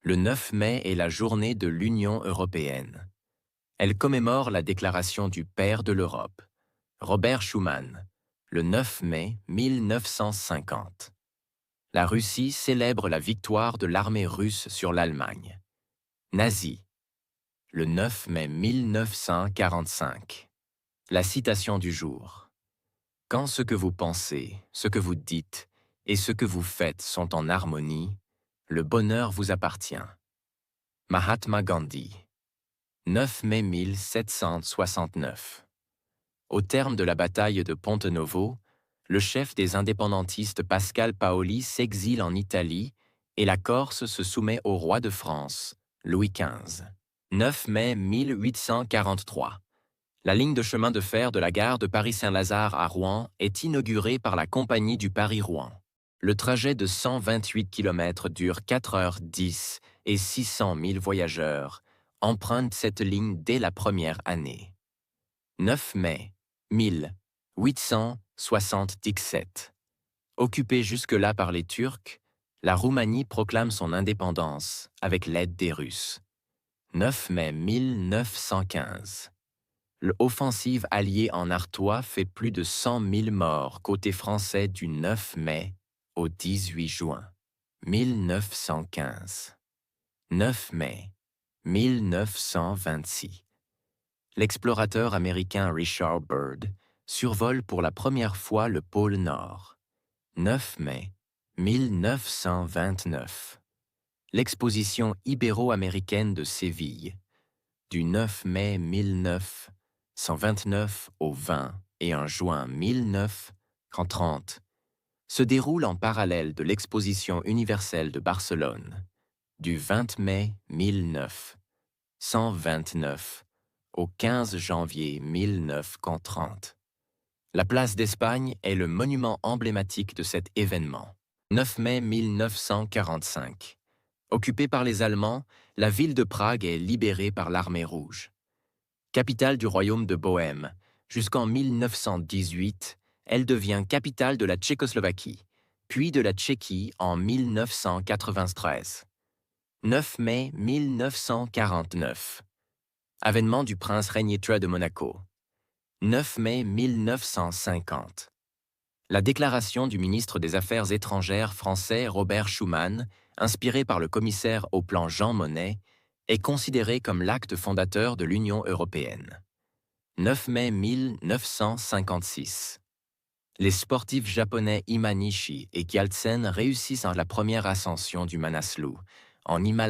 Le 9 mai est la journée de l'Union européenne. Elle commémore la déclaration du Père de l'Europe, Robert Schuman, le 9 mai 1950. La Russie célèbre la victoire de l'armée russe sur l'Allemagne. Nazi, le 9 mai 1945. La citation du jour. Quand ce que vous pensez, ce que vous dites et ce que vous faites sont en harmonie, le bonheur vous appartient. Mahatma Gandhi. 9 mai 1769. Au terme de la bataille de Ponte Novo, le chef des indépendantistes Pascal Paoli s'exile en Italie et la Corse se soumet au roi de France, Louis XV. 9 mai 1843. La ligne de chemin de fer de la gare de Paris-Saint-Lazare à Rouen est inaugurée par la Compagnie du Paris-Rouen. Le trajet de 128 km dure 4h10 et 600 000 voyageurs empruntent cette ligne dès la première année. 9 mai 1877. Occupée jusque-là par les Turcs, la Roumanie proclame son indépendance avec l'aide des Russes. 9 mai 1915. L'offensive alliée en Artois fait plus de 100 000 morts côté français du 9 mai au 18 juin 1915. 9 mai 1926. L'explorateur américain Richard Byrd survole pour la première fois le pôle Nord. 9 mai 1929. L'exposition ibéro-américaine de Séville, du 9 mai 1929 au 21 juin 1930, se déroule en parallèle de l'exposition universelle de Barcelone, du 20 mai 1929 au 15 janvier 1930. La place d'Espagne est le monument emblématique de cet événement. 9 mai 1945. Occupée par les Allemands, la ville de Prague est libérée par l'Armée rouge. Capitale du royaume de Bohême, jusqu'en 1918, elle devient capitale de la Tchécoslovaquie, puis de la Tchéquie en 1993. 9 mai 1949. Avènement du prince Régnier III de Monaco. 9 mai 1950. La déclaration du ministre des Affaires étrangères français Robert Schuman, inspirée par le commissaire au plan Jean Monnet, est considérée comme l'acte fondateur de l'Union européenne. 9 mai 1956. Les sportifs japonais Imanishi et Gyaltsen réussissent la première ascension du Manaslu, en Himalaya.